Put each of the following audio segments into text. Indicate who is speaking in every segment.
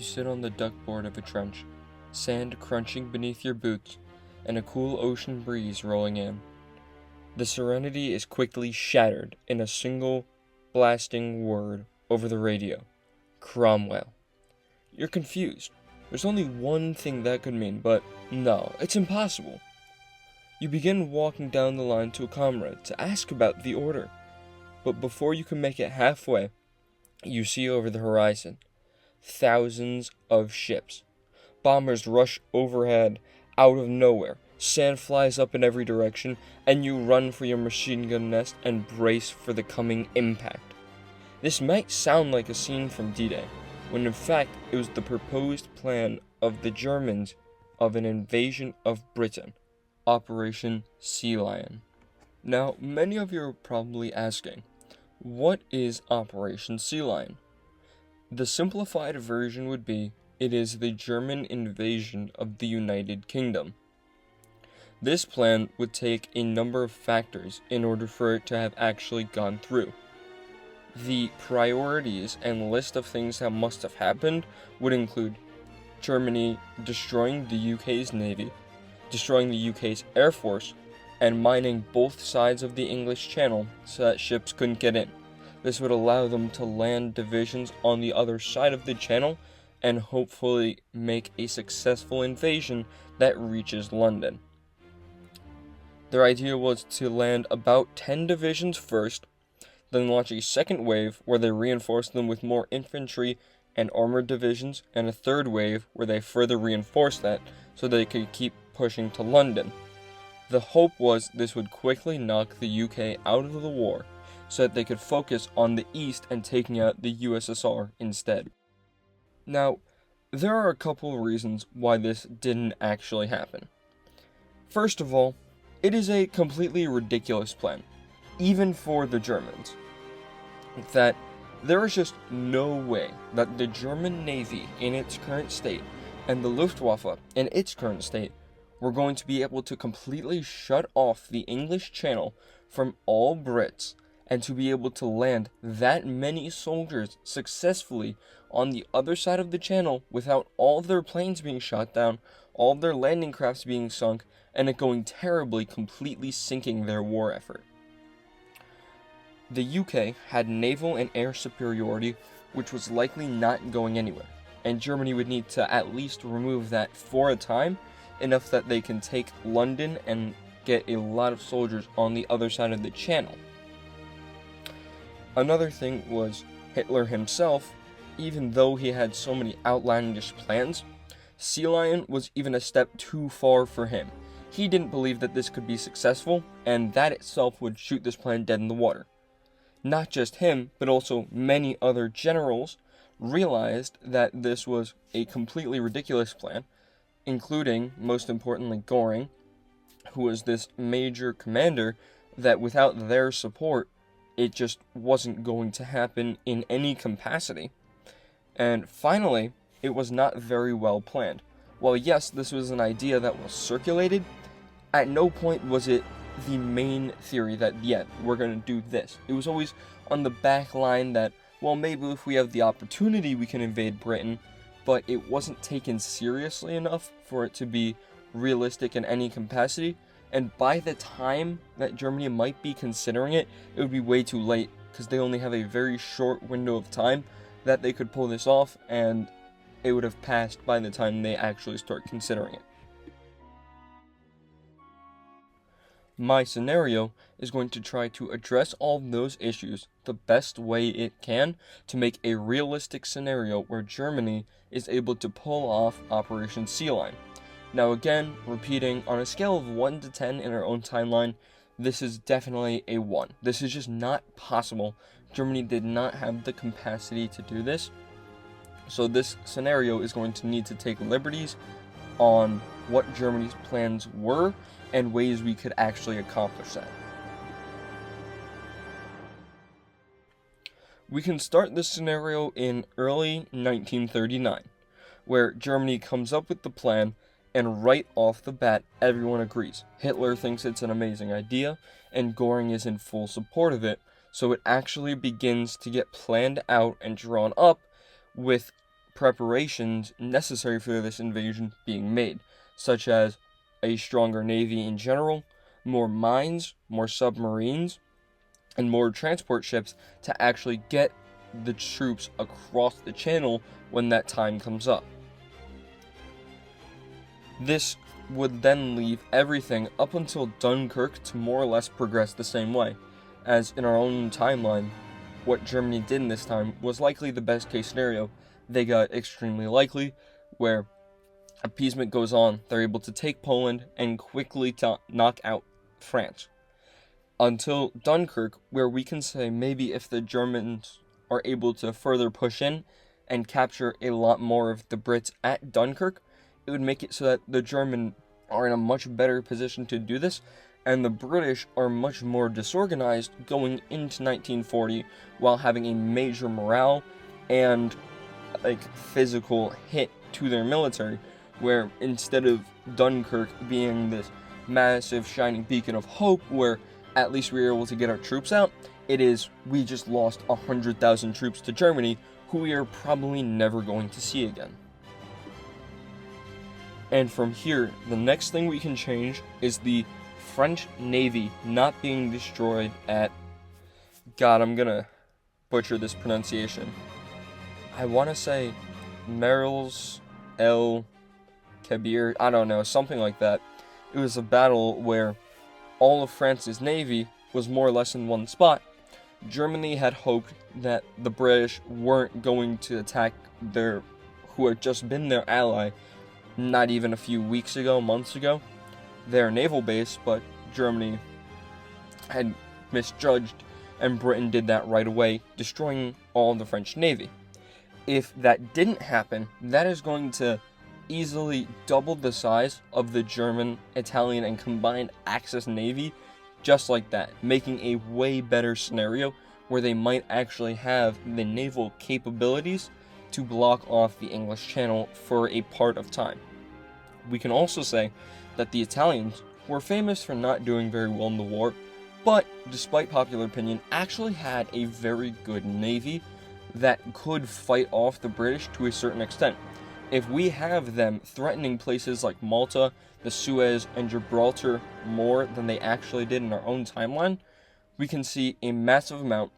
Speaker 1: sit on the duckboard of a trench, sand crunching beneath your boots, and a cool ocean breeze rolling in. The serenity is quickly shattered in a single blasting word over the radio: Cromwell. You're confused. There's only one thing that could mean, but no, it's impossible. You begin walking down the line to a comrade to ask about the order, but before you can make it halfway, you see over the horizon thousands of ships. Bombers rush overhead out of nowhere. Sand flies up in every direction, and you run for your machine gun nest and brace for the coming impact. This might sound like a scene from D-Day, when in fact it was the proposed plan of the Germans of an invasion of Britain, Operation Sea Lion. Now, many of you are probably asking, what is Operation Sea Lion? The simplified version would be, it is the German invasion of the United Kingdom. This plan would take a number of factors in order for it to have actually gone through. The priorities and list of things that must have happened would include Germany destroying the UK's navy, destroying the UK's air force, and mining both sides of the English Channel so that ships couldn't get in. This would allow them to land divisions on the other side of the channel and hopefully make a successful invasion that reaches London. Their idea was to land about 10 divisions first, then launch a second wave where they reinforced them with more infantry and armored divisions, and a third wave where they further reinforced that so they could keep pushing to London. The hope was this would quickly knock the UK out of the war so that they could focus on the East and taking out the USSR instead. Now, there are a couple of reasons why this didn't actually happen. First of all, it is a completely ridiculous plan, even for the Germans, that there is just no way that the German Navy in its current state and the Luftwaffe in its current state were going to be able to completely shut off the English Channel from all Brits and to be able to land that many soldiers successfully on the other side of the channel without all of their planes being shot down, all of their landing crafts being sunk, and it going terribly, completely sinking their war effort. The UK had naval and air superiority, which was likely not going anywhere, and Germany would need to at least remove that for a time, enough that they can take London and get a lot of soldiers on the other side of the channel. Another thing was Hitler himself. Even though he had so many outlandish plans, Sea Lion was even a step too far for him. He didn't believe that this could be successful, and that itself would shoot this plan dead in the water. Not just him, but also many other generals realized that this was a completely ridiculous plan, including, most importantly, Göring, who was this major commander that without their support, it just wasn't going to happen in any capacity. And finally, it was not very well planned. While yes, this was an idea that was circulated, at no point was it the main theory that, yeah, we're going to do this. It was always on the back line that, well, maybe if we have the opportunity we can invade Britain, but it wasn't taken seriously enough for it to be realistic in any capacity, and by the time that Germany might be considering it, it would be way too late, because they only have a very short window of time that they could pull this off, and it would have passed by the time they actually start considering it. My scenario is going to try to address all of those issues the best way it can to make a realistic scenario where Germany is able to pull off Operation Sea Lion. Now again, repeating, on a scale of 1 to 10 in our own timeline, this is definitely a 1. This is just not possible. Germany did not have the capacity to do this. So this scenario is going to need to take liberties on what Germany's plans were and ways we could actually accomplish that. We can start this scenario in early 1939, where Germany comes up with the plan, and right off the bat, everyone agrees. Hitler thinks it's an amazing idea, and Göring is in full support of it, so it actually begins to get planned out and drawn up with preparations necessary for this invasion being made, such as a stronger navy in general, more mines, more submarines, and more transport ships to actually get the troops across the channel when that time comes up. This would then leave everything up until Dunkirk to more or less progress the same way, as in our own timeline, what Germany did in this time was likely the best case scenario. They got extremely likely, where appeasement goes on, they're able to take Poland and quickly knock out France. Until Dunkirk, where we can say maybe if the Germans are able to further push in and capture a lot more of the Brits at Dunkirk, it would make it so that the Germans are in a much better position to do this, and the British are much more disorganized going into 1940 while having a major morale and physical hit to their military, where instead of Dunkirk being this massive shining beacon of hope where at least we were able to get our troops out, it is we just lost 100,000 troops to Germany, who we are probably never going to see again. And from here, the next thing we can change is the French Navy not being destroyed at, God, I'm gonna butcher this pronunciation. I want to say Merles El Kabir, I don't know, something like that. It was a battle where all of France's navy was more or less in one spot. Germany had hoped that the British weren't going to attack who had just been their ally, not even a few weeks ago, months ago, their naval base, but Germany had misjudged, and Britain did that right away, destroying all of the French navy. If that didn't happen, that is going to easily double the size of the German, Italian, and combined Axis navy, just like that, making a way better scenario where they might actually have the naval capabilities to block off the English Channel for a part of time. We can also say that the Italians were famous for not doing very well in the war, but despite popular opinion, actually had a very good navy that could fight off the British to a certain extent. If we have them threatening places like Malta, the Suez, and Gibraltar more than they actually did in our own timeline, we can see a massive amount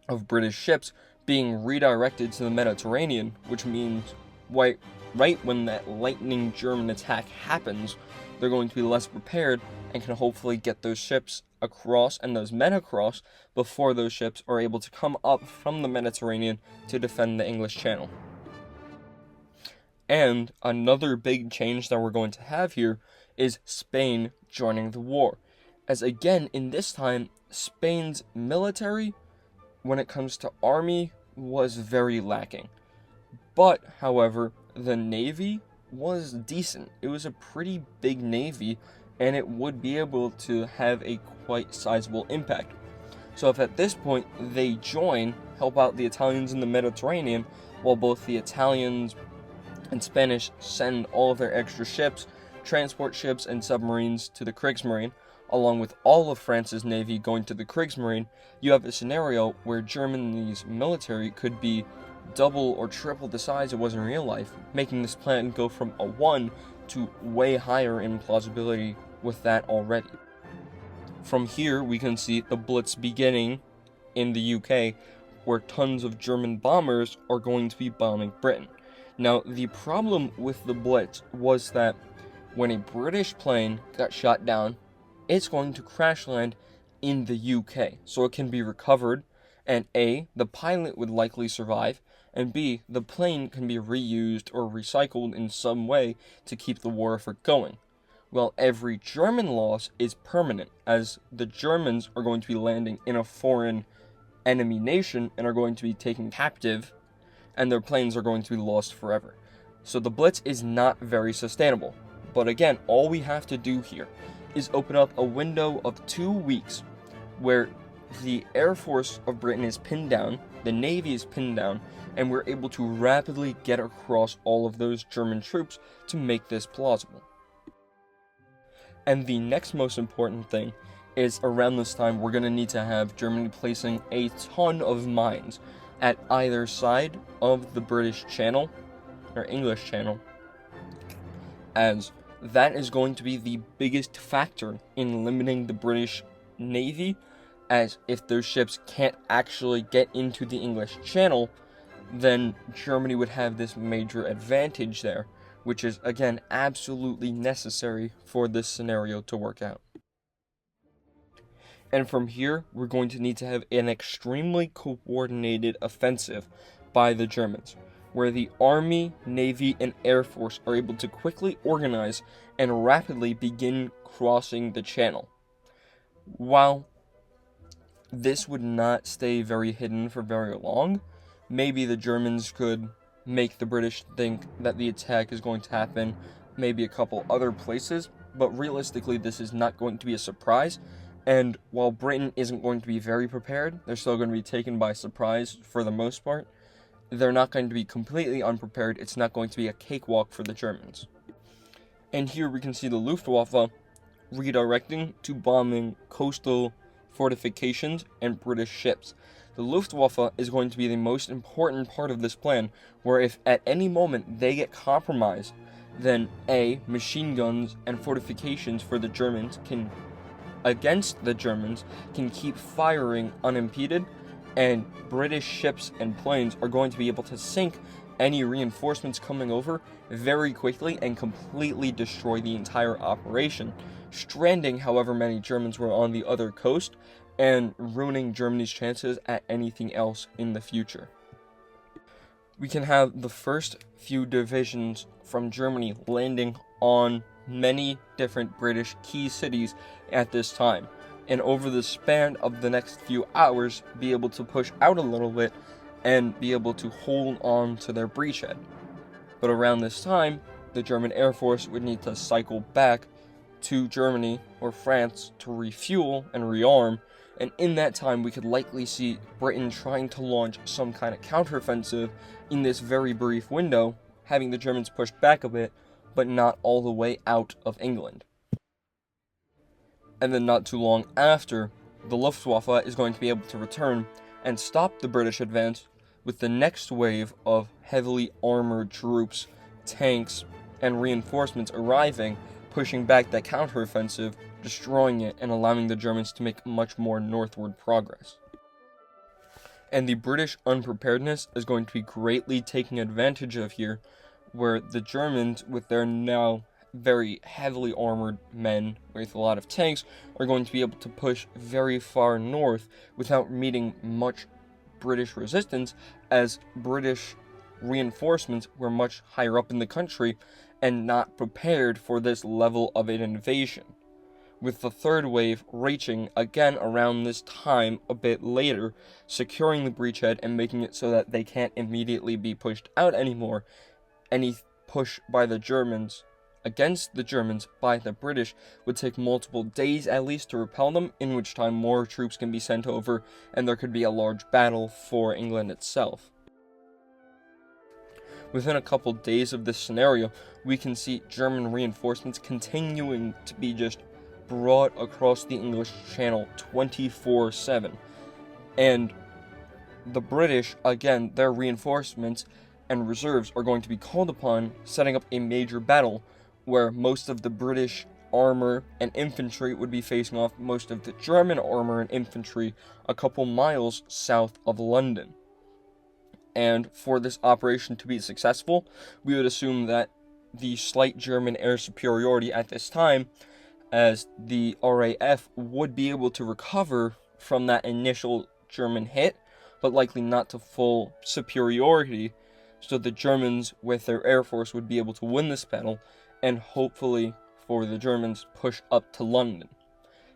Speaker 1: of British ships being redirected to the Mediterranean, which means right when that lightning German attack happens, they're going to be less prepared and can hopefully get those ships across and those men across before those ships are able to come up from the Mediterranean to defend the English Channel. And another big change that we're going to have here is Spain joining the war. As again, in this time, Spain's military, when it comes to army, was very lacking. But, however, the navy was decent. It was a pretty big navy, and it would be able to have a quite sizable impact. So if at this point they join, help out the Italians in the Mediterranean, while both the Italians and Spanish send all of their extra ships, transport ships, and submarines to the Kriegsmarine, along with all of France's navy going to the Kriegsmarine, you have a scenario where Germany's military could be double or triple the size it was in real life, making this plan go from a 1 to way higher in plausibility with that already. From here, we can see the Blitz beginning in the UK, where tons of German bombers are going to be bombing Britain. Now, the problem with the Blitz was that when a British plane got shot down, it's going to crash land in the UK, so it can be recovered, and A, the pilot would likely survive, and B, the plane can be reused or recycled in some way to keep the war effort going. Well, every German loss is permanent, as the Germans are going to be landing in a foreign enemy nation and are going to be taken captive, and their planes are going to be lost forever. So the Blitz is not very sustainable. But again, all we have to do here is open up a window of 2 weeks where the Air Force of Britain is pinned down, the Navy is pinned down, and we're able to rapidly get across all of those German troops to make this plausible. And the next most important thing is around this time we're going to need to have Germany placing a ton of mines at either side of the British Channel or English Channel, as that is going to be the biggest factor in limiting the British Navy, as if those ships can't actually get into the English Channel, then Germany would have this major advantage there, which is, again, absolutely necessary for this scenario to work out. And from here, we're going to need to have an extremely coordinated offensive by the Germans, where the Army, Navy, and Air Force are able to quickly organize and rapidly begin crossing the channel. While this would not stay very hidden for very long, maybe the Germans could make the British think that the attack is going to happen maybe a couple other places, but realistically this is not going to be a surprise, and while Britain isn't going to be very prepared, they're still going to be taken by surprise for the most part. They're not going to be completely unprepared. It's not going to be a cakewalk for the Germans. And here we can see the Luftwaffe redirecting to bombing coastal fortifications and British ships. The Luftwaffe is going to be the most important part of this plan, where if at any moment they get compromised, then A, machine guns and fortifications for the Germans against the Germans can keep firing unimpeded, and British ships and planes are going to be able to sink any reinforcements coming over very quickly and completely destroy the entire operation, stranding however many Germans were on the other coast and ruining Germany's chances at anything else in the future. We can have the first few divisions from Germany landing on many different British key cities at this time, and over the span of the next few hours be able to push out a little bit and be able to hold on to their breachhead. But around this time, the German Air Force would need to cycle back to Germany or France to refuel and rearm, and in that time we could likely see Britain trying to launch some kind of counteroffensive in this very brief window, having the Germans pushed back a bit, but not all the way out of England. And then not too long after, the Luftwaffe is going to be able to return and stop the British advance with the next wave of heavily armored troops, tanks, and reinforcements arriving, pushing back that counteroffensive, destroying it, and allowing the Germans to make much more northward progress. And the British unpreparedness is going to be greatly taken advantage of here, where the Germans, with their now very heavily armored men with a lot of tanks, are going to be able to push very far north without meeting much British resistance, as British reinforcements were much higher up in the country and not prepared for this level of an invasion. With the third wave reaching again around this time a bit later, securing the breachhead and making it so that they can't immediately be pushed out anymore. Any push by the Germans against the Germans by the British would take multiple days at least to repel them, in which time more troops can be sent over and there could be a large battle for England itself. Within a couple days of this scenario, we can see German reinforcements continuing to be just brought across the English Channel 24/7. And the British, again, their reinforcements and reserves are going to be called upon, setting up a major battle where most of the British armor and infantry would be facing off most of the German armor and infantry a couple miles south of London. And for this operation to be successful, we would assume that the slight German air superiority at this time, as the RAF would be able to recover from that initial German hit, but likely not to full superiority, so the Germans with their air force would be able to win this battle, and hopefully for the Germans push up to London.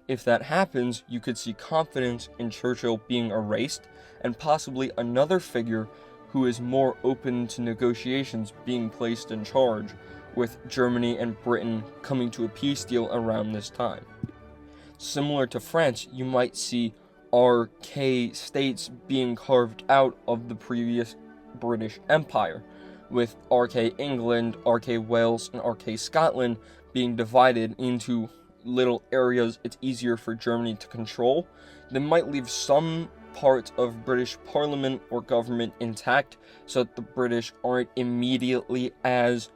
Speaker 1: If that happens, you could see confidence in Churchill being erased, and possibly another figure who is more open to negotiations being placed in charge, with Germany and Britain coming to a peace deal around this time. Similar to France, you might see RK states being carved out of the previous British Empire, with RK England, RK Wales, and RK Scotland being divided into little areas it's easier for Germany to control. They might leave some parts of British Parliament or government intact, so that the British aren't immediately as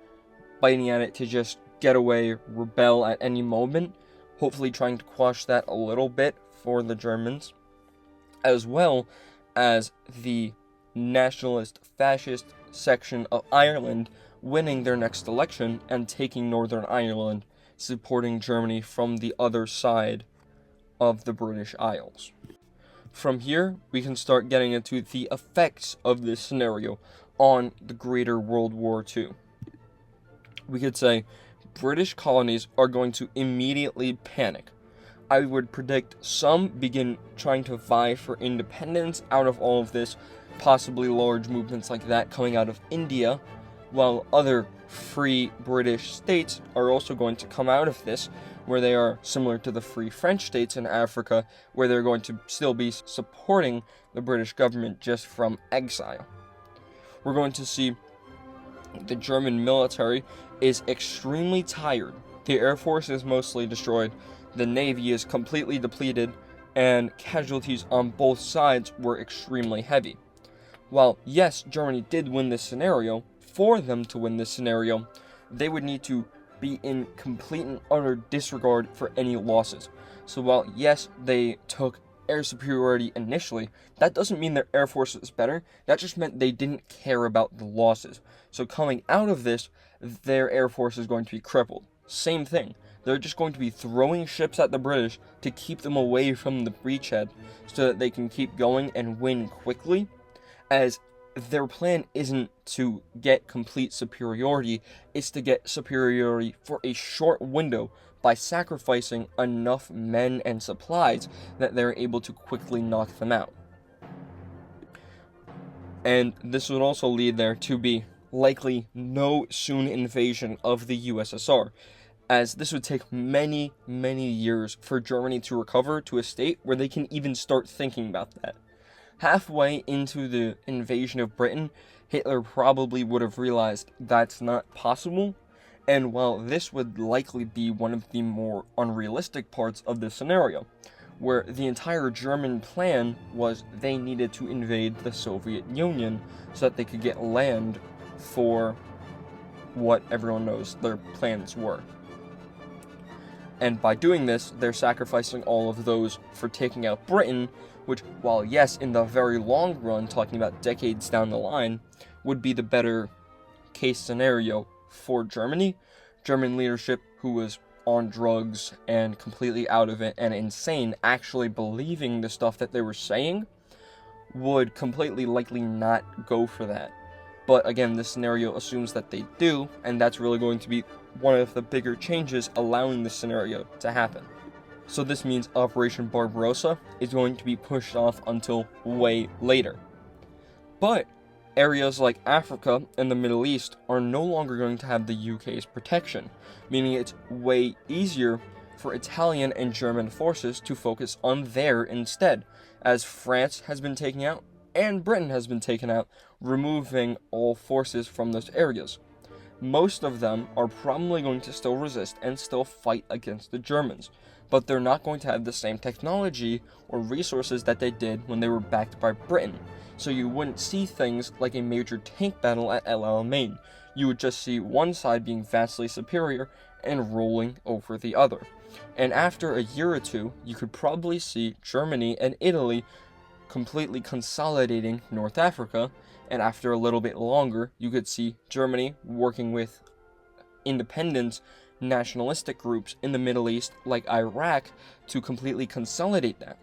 Speaker 1: biting at it to just get away, rebel at any moment, hopefully trying to quash that a little bit for the Germans, as well as the nationalist fascist section of Ireland winning their next election and taking Northern Ireland, supporting Germany from the other side of the British Isles. From here, we can start getting into the effects of this scenario on the greater World War II. We could say British colonies are going to immediately panic. I would predict some begin trying to vie for independence out of all of this, possibly large movements like that coming out of India, while other free British states are also going to come out of this, where they are similar to the free French states in Africa, where they're going to still be supporting the British government just from exile. We're going to see the German military is extremely tired. The Air Force is mostly destroyed, the Navy is completely depleted, and casualties on both sides were extremely heavy. While, yes, Germany did win this scenario, for them to win this scenario, they would need to be in complete and utter disregard for any losses. So while, yes, they took air superiority initially, that doesn't mean their air force is better. That just meant they didn't care about the losses. So coming out of this, their air force is going to be crippled. Same thing. They're just going to be throwing ships at the British to keep them away from the breachhead so that they can keep going and win quickly, as their plan isn't to get complete superiority, it's to get superiority for a short window by sacrificing enough men and supplies that they're able to quickly knock them out. And this would also lead there to be likely no soon invasion of the USSR, as this would take many, many years for Germany to recover to a state where they can even start thinking about that. Halfway into the invasion of Britain, Hitler probably would have realized that's not possible, and while this would likely be one of the more unrealistic parts of the scenario, where the entire German plan was they needed to invade the Soviet Union so that they could get land for what everyone knows their plans were. And by doing this, they're sacrificing all of those for taking out Britain, which, while yes, in the very long run, talking about decades down the line, would be the better case scenario for Germany. German leadership, who was on drugs and completely out of it and insane, actually believing the stuff that they were saying, would completely likely not go for that. But again, this scenario assumes that they do, and that's really going to be one of the bigger changes allowing this scenario to happen. So this means Operation Barbarossa is going to be pushed off until way later. But areas like Africa and the Middle East are no longer going to have the UK's protection, meaning it's way easier for Italian and German forces to focus on there instead, as France has been taken out and Britain has been taken out, removing all forces from those areas. Most of them are probably going to still resist and still fight against the Germans, but they're not going to have the same technology or resources that they did when they were backed by Britain. So you wouldn't see things like a major tank battle at El Alamein. You would just see one side being vastly superior and rolling over the other. And after a year or two, you could probably see Germany and Italy completely consolidating North Africa, and after a little bit longer, you could see Germany working with independent nationalistic groups in the Middle East, like Iraq, to completely consolidate that.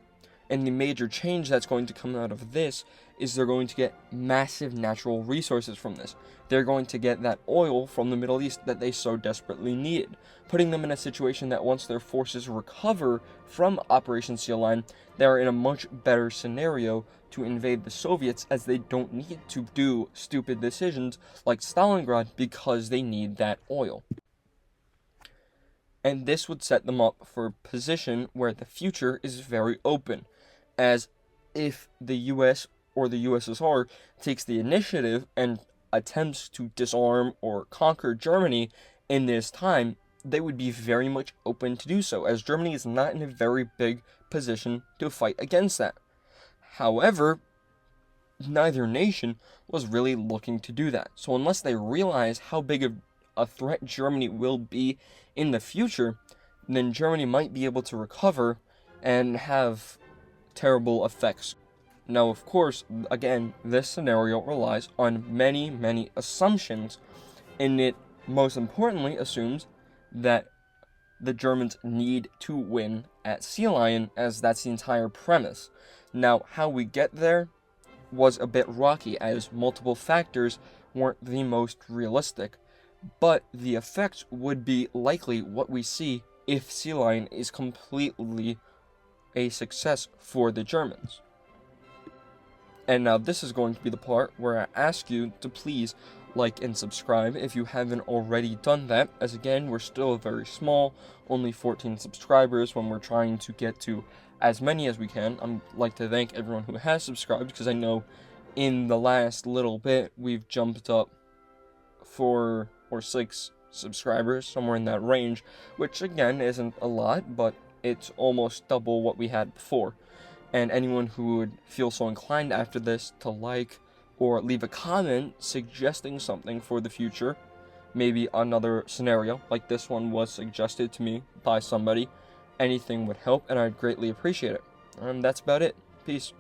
Speaker 1: And the major change that's going to come out of this is they're going to get massive natural resources from this. They're going to get that oil from the Middle East that they so desperately needed, putting them in a situation that once their forces recover from Operation Sea Lion, they're in a much better scenario to invade the Soviets, as they don't need to do stupid decisions like Stalingrad because they need that oil. And this would set them up for a position where the future is very open, as if the US or the USSR takes the initiative and attempts to disarm or conquer Germany in this time, they would be very much open to do so, as Germany is not in a very big position to fight against that. However, neither nation was really looking to do that. So unless they realize how big of a threat Germany will be in the future, then Germany might be able to recover and have terrible effects. Now, of course, again, this scenario relies on many, many assumptions, and it most importantly assumes that the Germans need to win at Sea Lion, as that's the entire premise. Now, how we get there was a bit rocky, as multiple factors weren't the most realistic, but the effects would be likely what we see if Sea Lion is completely a success for the Germans. And now this is going to be the part where I ask you to please like and subscribe if you haven't already done that, as again, we're still very small, only 14 subscribers when we're trying to get to as many as we can. I'd like to thank everyone who has subscribed, because I know in the last little bit we've jumped up 4 or 6 subscribers, somewhere in that range, which again isn't a lot, but it's almost double what we had before. And anyone who would feel so inclined after this to like or leave a comment suggesting something for the future, maybe another scenario like this one was suggested to me by somebody, anything would help and I'd greatly appreciate it. And that's about it. Peace.